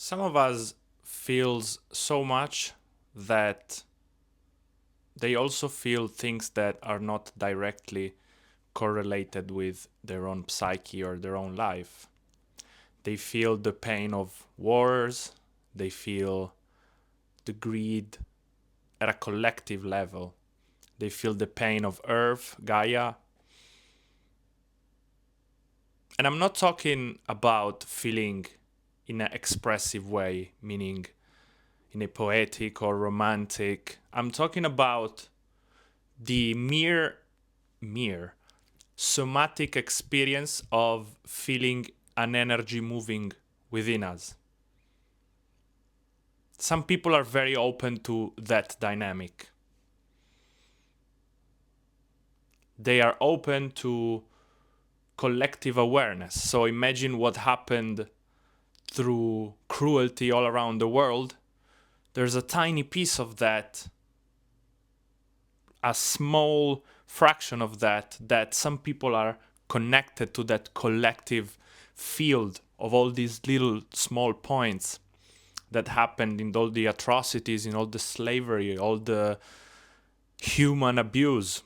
Some of us feels so much that they also feel things that are not directly correlated with their own psyche or their own life. They feel the pain of wars, they feel the greed at a collective level. They feel the pain of Earth, Gaia. And I'm not talking about feeling in an expressive way, meaning in a poetic or romantic. I'm talking about the mere somatic experience of feeling an energy moving within us. Some people are very open to that dynamic. They are open to collective awareness. So imagine what happened through cruelty all around the world. There's a tiny piece of that, a small fraction of that some people are connected to that collective field of all these little small points that happened in all the atrocities, in all the slavery, all the human abuse,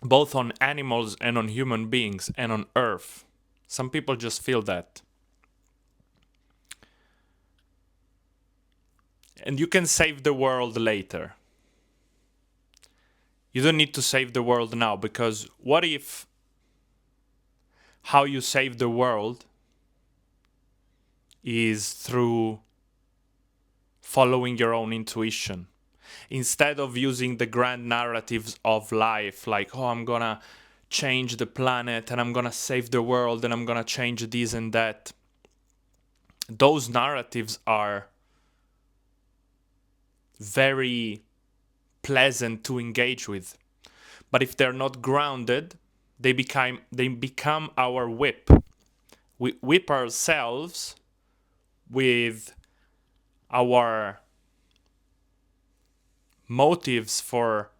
both on animals and on human beings and on Earth. Some people just feel that. And you can save the world later. You don't need to save the world now, because what if how you save the world is through following your own intuition? Instead of using the grand narratives of life, like, oh, I'm gonna change the planet and I'm gonna save the world and I'm gonna change this and that. Those narratives are very pleasant to engage with. But if they're not grounded, they become our whip. We whip ourselves with our motives for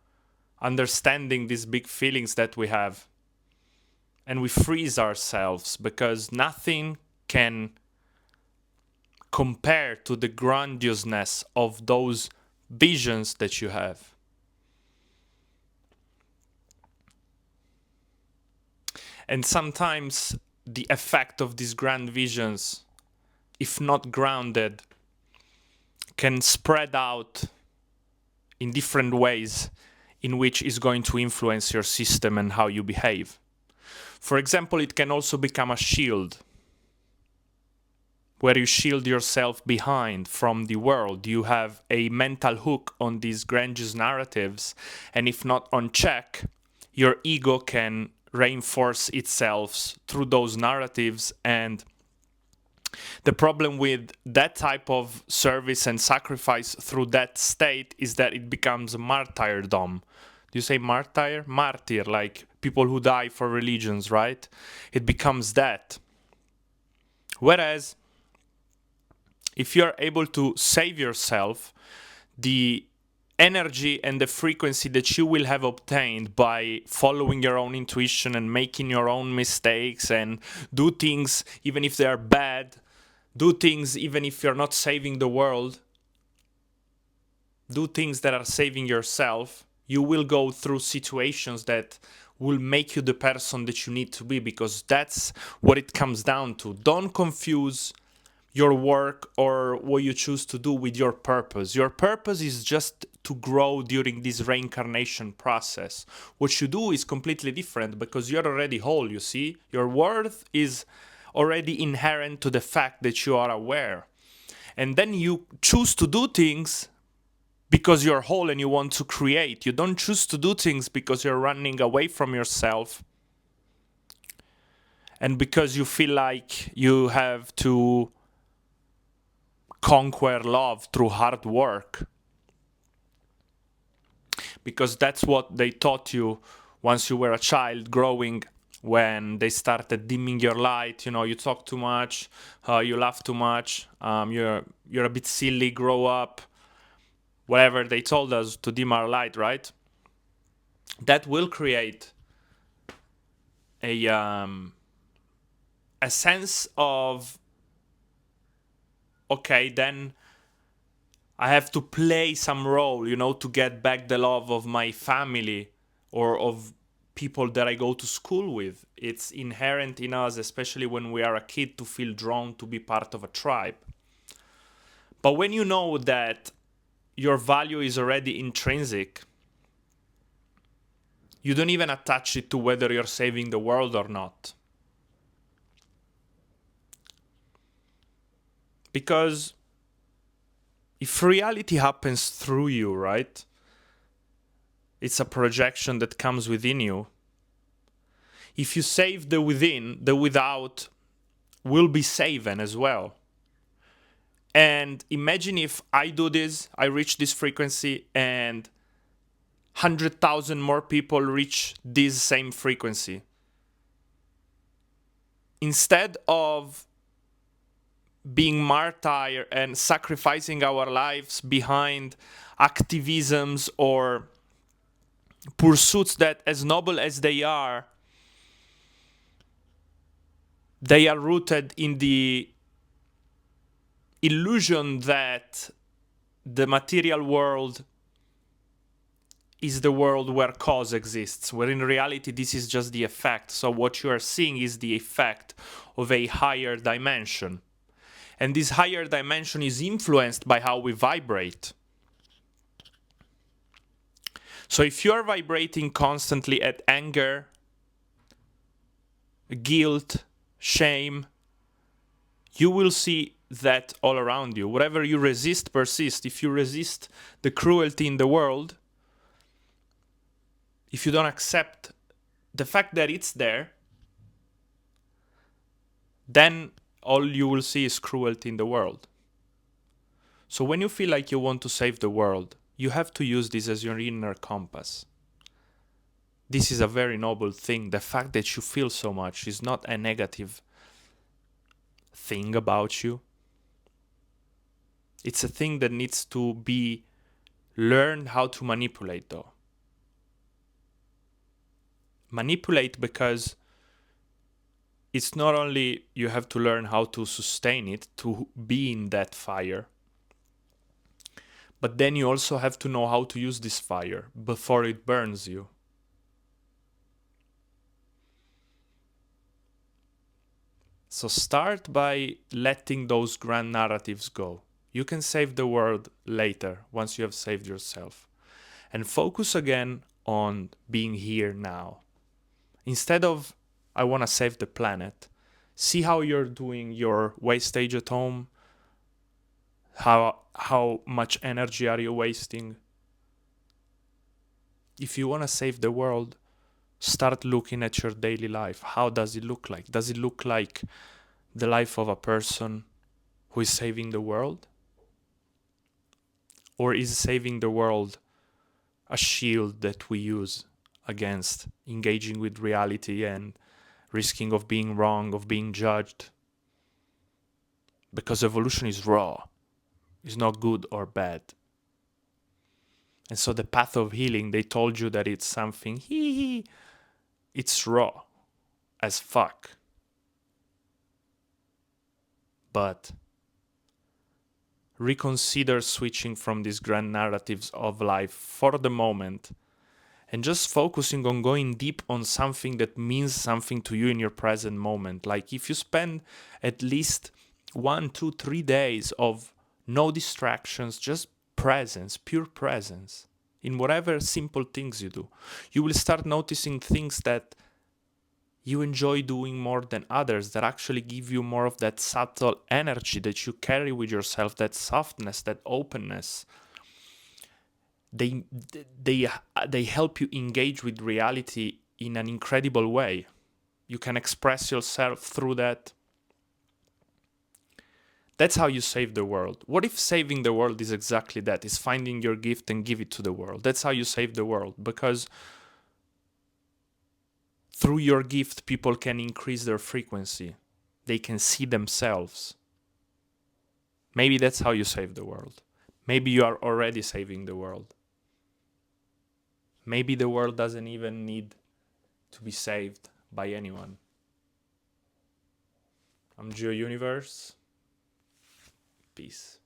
understanding these big feelings that we have. And we freeze ourselves because nothing can compare to the grandiousness of those visions that you have. And sometimes the effect of these grand visions, if not grounded, can spread out in different ways in which is going to influence your system and how you behave. For example, it can also become a shield, where you shield yourself behind from the world. You have a mental hook on these grandiose narratives, and if not on check, your ego can reinforce itself through those narratives. And the problem with that type of service and sacrifice through that state is that it becomes martyrdom. Do you say martyr? Martyr, like people who die for religions, right? It becomes that. Whereas, if you're able to save yourself, the energy and the frequency that you will have obtained by following your own intuition and making your own mistakes and do things even if they are bad, do things even if you're not saving the world, do things that are saving yourself, you will go through situations that will make you the person that you need to be, because that's what it comes down to. Don't confuse your work or what you choose to do with your purpose. Your purpose is just to grow during this reincarnation process. What you do is completely different, because you're already whole, you see? Your worth is already inherent to the fact that you are aware. And then you choose to do things because you're whole and you want to create. You don't choose to do things because you're running away from yourself and because you feel like you have to conquer love through hard work, because that's what they taught you once you were a child growing, when they started dimming your light. You know, you talk too much, you laugh too much, you're a bit silly, grow up, whatever they told us to dim our light, right? That will create a sense of okay, then I have to play some role, to get back the love of my family or of people that I go to school with. It's inherent in us, especially when we are a kid, to feel drawn to be part of a tribe. But when you know that your value is already intrinsic, you don't even attach it to whether you're saving the world or not. Because if reality happens through you, right? It's a projection that comes within you. If you save the within, the without will be saved as well. And imagine if I do this, I reach this frequency, and 100,000 more people reach this same frequency. Instead of being martyr and sacrificing our lives behind activisms or pursuits that, as noble as they are rooted in the illusion that the material world is the world where cause exists, where in reality this is just the effect. So what you are seeing is the effect of a higher dimension. And this higher dimension is influenced by how we vibrate. So if you are vibrating constantly at anger, guilt, shame, you will see that all around you. Whatever you resist persists. If you resist the cruelty in the world, if you don't accept the fact that it's there, then all you will see is cruelty in the world. So when you feel like you want to save the world, you have to use this as your inner compass. This is a very noble thing. The fact that you feel so much is not a negative thing about you. It's a thing that needs to be learned how to manipulate, though. Manipulate because it's not only you have to learn how to sustain it, to be in that fire, but then you also have to know how to use this fire before it burns you. So start by letting those grand narratives go. You can save the world later, once you have saved yourself. And focus again on being here now. Instead of, I want to save the planet, see how you're doing your wastage at home. How much energy are you wasting? If you want to save the world, start looking at your daily life. How does it look like? Does it look like the life of a person who is saving the world? Or is saving the world a shield that we use against engaging with reality and risking of being wrong, of being judged? Because evolution is raw. It's not good or bad. And so the path of healing, they told you that it's something, it's raw as fuck. But reconsider switching from these grand narratives of life for the moment and just focusing on going deep on something that means something to you in your present moment. Like if you spend at least 1, 2, 3 days of no distractions, just presence, pure presence, in whatever simple things you do, you will start noticing things that you enjoy doing more than others, that actually give you more of that subtle energy that you carry with yourself, that softness, that openness. They help you engage with reality in an incredible way. You can express yourself through that. That's how you save the world. What if saving the world is exactly that? Is finding your gift and give it to the world. That's how you save the world. Because through your gift, people can increase their frequency. They can see themselves. Maybe that's how you save the world. Maybe you are already saving the world. Maybe the world doesn't even need to be saved by anyone. I'm GeoUniverse. Peace. Peace.